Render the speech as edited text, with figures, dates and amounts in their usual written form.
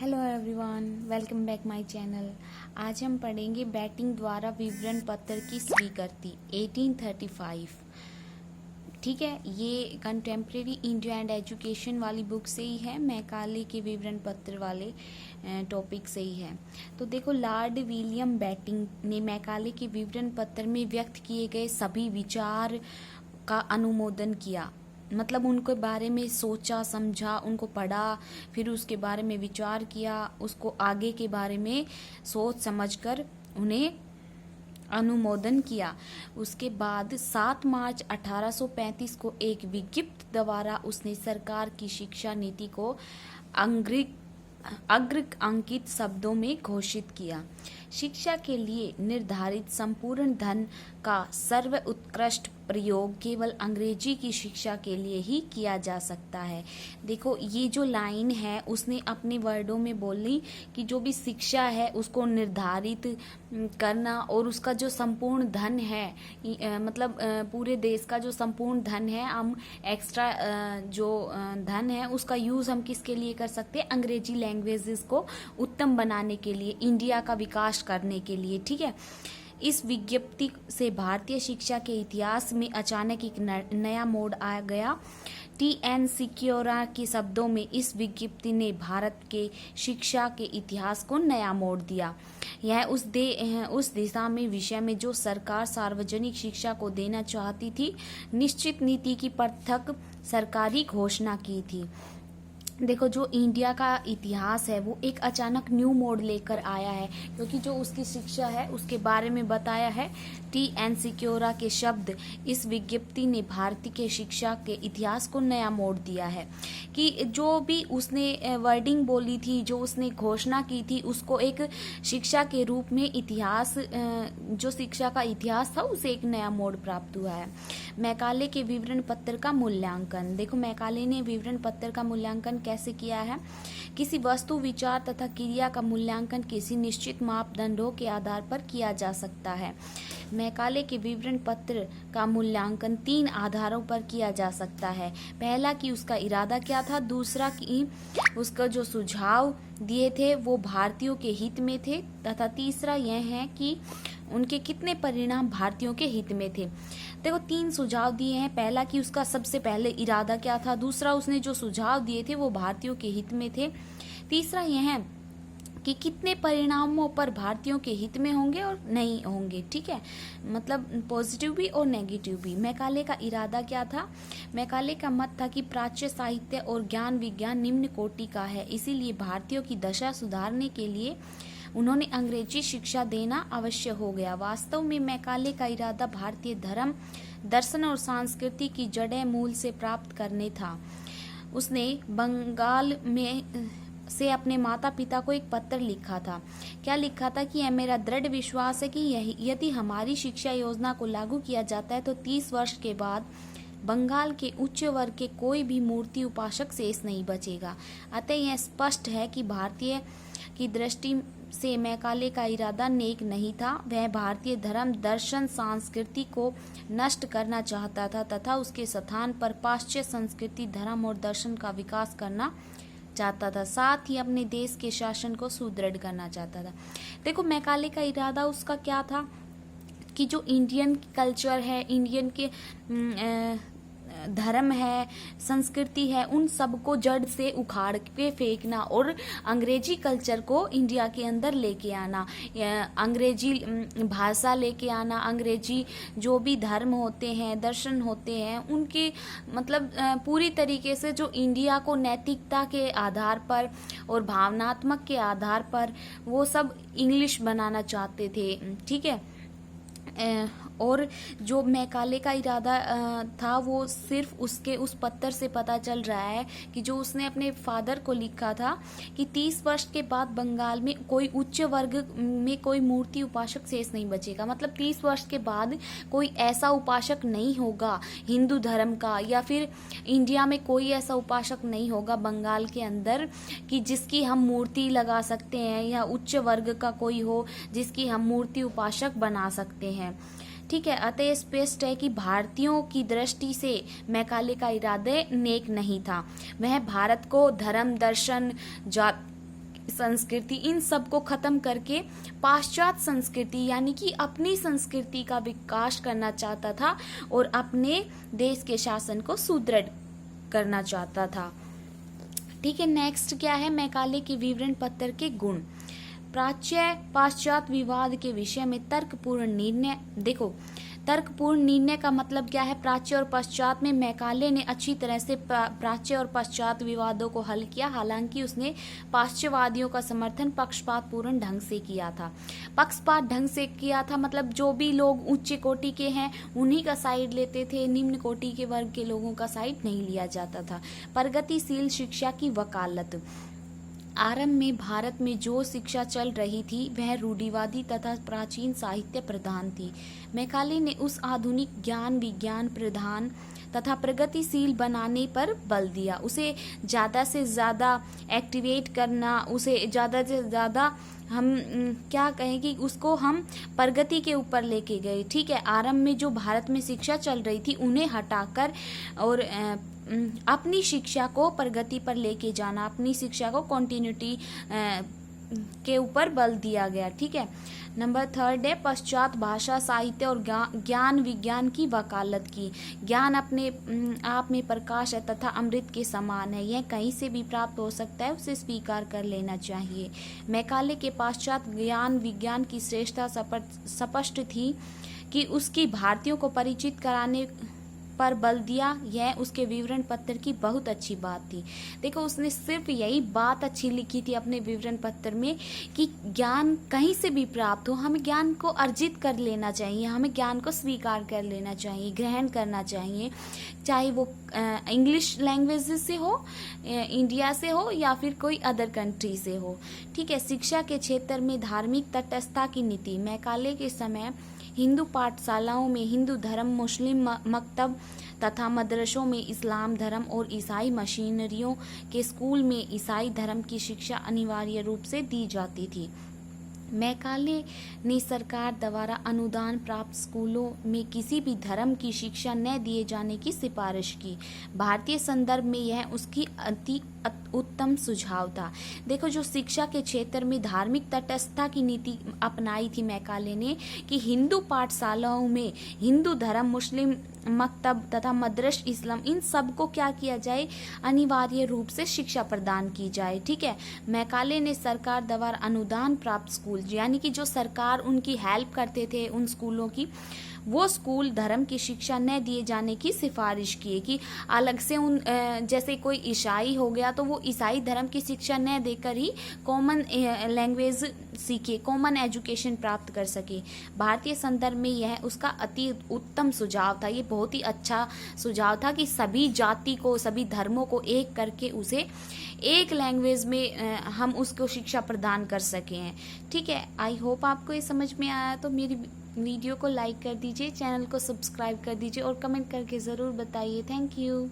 Hello everyone, welcome back my channel. आज हम पढ़ेंगे बैटिंग द्वारा विवरण पत्र की स्वीकृति 1835। ठीक है, ये कंटेम्प्रेरी इंडिया एंड एजुकेशन वाली बुक से ही है, मैकाले के विवरण पत्र वाले टॉपिक से ही है। तो देखो, लॉर्ड विलियम बैटिंग ने मैकाले के विवरण पत्र में व्यक्त किए गए सभी विचार का अनुमोदन किया। मतलब उनके बारे में सोचा समझा, उनको पढ़ा, फिर उसके बारे में विचार किया, उसको आगे के बारे में सोच समझकर उन्हें अनुमोदन किया। उसके बाद 7 मार्च 1835 को एक विज्ञप्ति द्वारा उसने सरकार की शिक्षा नीति को अग्र अंकित शब्दों में घोषित किया। शिक्षा के लिए निर्धारित संपूर्ण धन का सर्वोत्कृष्ट प्रयोग केवल अंग्रेजी की शिक्षा के लिए ही किया जा सकता है। देखो, ये जो लाइन है उसने अपने वर्डों में बोली कि जो भी शिक्षा है उसको निर्धारित करना, और उसका जो संपूर्ण धन है, मतलब पूरे देश का जो संपूर्ण धन है, हम एक्स्ट्रा जो धन है उसका यूज हम किसके लिए कर सकते हैं? अंग्रेजी लैंग्वेजेस को उत्तम बनाने के लिए, इंडिया का विकास करने के लिए। ठीक है, इस विज्ञप्ति से भारतीय शिक्षा के इतिहास में अचानक एक नया मोड़ आ गया। टी.एन. सिक्योरा के शब्दों में, इस विज्ञप्ति ने भारत के शिक्षा के इतिहास को नया मोड़ दिया। यह उस दिशा में विषय में जो सरकार सार्वजनिक शिक्षा को देना चाहती थी, निश्चित नीति की पृथक सरकारी घोषणा की थी। देखो, जो इंडिया का इतिहास है वो एक अचानक न्यू मोड़ लेकर आया है, क्योंकि जो उसकी शिक्षा है उसके बारे में बताया है टी.एन. सिक्योरा के शब्द। इस विज्ञप्ति ने भारतीय के शिक्षा के इतिहास को नया मोड़ दिया है कि जो भी उसने वर्डिंग बोली थी, जो उसने घोषणा की थी, उसको एक शिक्षा के रूप में इतिहास, जो शिक्षा का इतिहास था, उसे एक नया मोड़ प्राप्त हुआ है। मैकाले के विवरण पत्र का मूल्यांकन। देखो, मैकाले ने विवरण पत्र का मूल्यांकन कैसे किया है? किसी वस्तु, विचार तथा क्रिया का मूल्यांकन किसी निश्चित मापदंडों के आधार पर किया जा सकता है। मैकाले के विवरण पत्र का मूल्यांकन 3 आधारों पर किया जा सकता है। पहला कि उसका इरादा क्या था, दूसरा कि उसका जो सुझाव दिए थे वो भारतीयों के हित में थे, तथा तीसरा यह है कि उनके कितने परिणाम भारतीयों के हित में थे। देखो, 3 सुझाव दिए हैं। पहला कि उसका सबसे पहले इरादा क्या था, दूसरा उसने जो सुझाव दिए थे वो भारतीयों के हित में थे, तीसरा यह है कि कितने परिणामों पर भारतीयों के हित में होंगे और नहीं होंगे। ठीक है, मतलब पॉजिटिव भी और नेगेटिव भी। मैकाले का इरादा क्या था? मैकाले का मत था कि प्राच्य साहित्य और ज्ञान विज्ञान निम्न कोटि का है, इसीलिए भारतीयों की दशा सुधारने के लिए उन्होंने अंग्रेजी शिक्षा देना आवश्य हो गया। वास्तव में मैकाले का इरादा भारतीय धर्म, दर्शन और संस्कृति की जड़ें मूल से प्राप्त करने था। उसने बंगाल में से अपने माता पिता को एक पत्र लिखा था। क्या लिखा था? कि यह मेरा दृढ़ विश्वास है कि यदि हमारी शिक्षा योजना को लागू किया जाता है तो 30 वर्ष के बाद बंगाल के उच्च वर्ग के कोई भी मूर्ति उपासक शेष नहीं बचेगा। अतः यह स्पष्ट है कि भारतीय की दृष्टि से मैकाले का इरादा नेक नहीं था। वह भारतीय धर्म, दर्शन, संस्कृति को नष्ट करना चाहता था तथा उसके स्थान पर पाश्चात्य संस्कृति, धर्म और दर्शन का विकास करना चाहता था। साथ ही अपने देश के शासन को सुदृढ़ करना चाहता था। देखो, मैकाले का इरादा उसका क्या था कि जो इंडियन कल्चर है, इंडियन के धर्म है, संस्कृति है, उन सबको जड़ से उखाड़ के फेंकना और अंग्रेजी कल्चर को इंडिया के अंदर लेके आना, अंग्रेजी भाषा लेके आना, अंग्रेजी जो भी धर्म होते हैं, दर्शन होते हैं, उनके मतलब पूरी तरीके से जो इंडिया को नैतिकता के आधार पर और भावनात्मक के आधार पर वो सब इंग्लिश बनाना चाहते थे। ठीक है, और जो मैकाले का इरादा था वो सिर्फ उसके उस पत्र से पता चल रहा है कि जो उसने अपने फादर को लिखा था कि 30 वर्ष के बाद बंगाल में कोई उच्च वर्ग में कोई मूर्ति उपासक शेष नहीं बचेगा। मतलब 30 वर्ष के बाद कोई ऐसा उपासक नहीं होगा हिंदू धर्म का, या फिर इंडिया में कोई ऐसा उपासक नहीं होगा बंगाल के अंदर कि जिसकी हम मूर्ति लगा सकते हैं, या उच्च वर्ग का कोई हो जिसकी हम मूर्ति उपासक बना सकते हैं। ठीक है, अतः स्पष्ट है कि भारतीयों की दृष्टि से मैकाले का इरादा नेक नहीं था। वह भारत को धर्म, दर्शन, संस्कृति, इन सब को खत्म करके पाश्चात्य संस्कृति यानी कि अपनी संस्कृति का विकास करना चाहता था और अपने देश के शासन को सुदृढ़ करना चाहता था। ठीक है, नेक्स्ट क्या है, मैकाले के विवरण पत्र के गुण। प्राच्य पाश्चात्य विवाद के विषय में तर्कपूर्ण निर्णय। देखो, तर्कपूर्ण निर्णय का मतलब क्या है, प्राच्य और पश्चात में मैकाले ने अच्छी तरह से प्राच्य और पश्चात विवादों को हल किया। हालांकि उसने पाश्चात्यवादियों का समर्थन पक्षपातपूर्ण ढंग से किया था। पक्षपात ढंग से किया था मतलब जो भी लोग उच्च कोटि के हैं उन्हीं का साइड लेते थे, निम्न कोटि के वर्ग के लोगों का साइड नहीं लिया जाता था। प्रगतिशील शिक्षा की वकालत। आरंभ में भारत में जो शिक्षा चल रही थी वह रूढ़िवादी तथा प्राचीन साहित्य प्रधान थी। मैकाले ने उस आधुनिक ज्ञान विज्ञान प्रधान तथा प्रगतिशील बनाने पर बल दिया। उसे ज़्यादा से ज़्यादा एक्टिवेट करना, उसे ज़्यादा से ज़्यादा हम क्या कहें कि उसको हम प्रगति के ऊपर लेके गए। ठीक है, आरंभ में जो भारत में शिक्षा चल रही थी उन्हें हटाकर और अपनी शिक्षा को प्रगति पर लेके जाना, अपनी शिक्षा को कंटिन्यूटी के ऊपर बल दिया गया। ठीक है, नंबर 3 है पश्चात भाषा साहित्य और ज्ञान विज्ञान की वकालत की। ज्ञान अपने आप में प्रकाश है तथा अमृत के समान है, यह कहीं से भी प्राप्त हो सकता है, उसे स्वीकार कर लेना चाहिए। मैकाले के पश्चात ज्ञान विज्ञान की श्रेष्ठता स्पष्ट थी कि उसकी भारतीयों को परिचित कराने पर बल दिया। यह उसके विवरण पत्र की बहुत अच्छी बात थी। देखो, उसने सिर्फ यही बात अच्छी लिखी थी अपने विवरण पत्र में कि ज्ञान कहीं से भी प्राप्त हो, हमें ज्ञान को अर्जित कर लेना चाहिए, हमें ज्ञान को स्वीकार कर लेना चाहिए, ग्रहण करना चाहिए, चाहे वो इंग्लिश लैंग्वेज से हो, इंडिया से हो या फिर कोई अदर कंट्री से हो। ठीक है, शिक्षा के क्षेत्र में धार्मिक तटस्थता की नीति। मैकाले के समय हिंदू पाठशालाओं में हिंदू धर्म, मुस्लिम मकतब तथा मदरसों में इस्लाम धर्म और ईसाई मिशनरियों के स्कूल में ईसाई धर्म की शिक्षा अनिवार्य रूप से दी जाती थी। मैकाले ने सरकार द्वारा अनुदान प्राप्त स्कूलों में किसी भी धर्म की शिक्षा न दिए जाने की सिफारिश की। भारतीय संदर्भ में यह उसकी अति उत्तम सुझाव था। देखो, जो शिक्षा के क्षेत्र में धार्मिक तटस्थता की नीति अपनाई थी मैकाले ने कि हिंदू पाठशालाओं में हिंदू धर्म, मुस्लिम मकतब तथा मदरस इस्लाम, इन सब को क्या किया जाए, अनिवार्य रूप से शिक्षा प्रदान की जाए। ठीक है, मैकाले ने सरकार द्वारा अनुदान प्राप्त स्कूल यानी कि जो सरकार उनकी हेल्प करते थे उन स्कूलों की, वो स्कूल धर्म की शिक्षा न दिए जाने की सिफारिश की कि अलग से उन जैसे कोई ईसाई हो गया तो वो ईसाई धर्म की शिक्षा न देकर ही कॉमन लैंग्वेज सीखे, कॉमन एजुकेशन प्राप्त कर सके। भारतीय संदर्भ में यह उसका अति उत्तम सुझाव था। ये बहुत ही अच्छा सुझाव था कि सभी जाति को, सभी धर्मों को एक करके उसे एक लैंग्वेज में हम उसको शिक्षा प्रदान कर सके हैं। ठीक है, आई होप आपको ये समझ में आया। तो मेरी वीडियो को लाइक कर दीजिए, चैनल को सब्सक्राइब कर दीजिए और कमेंट करके ज़रूर बताइए। Thank you.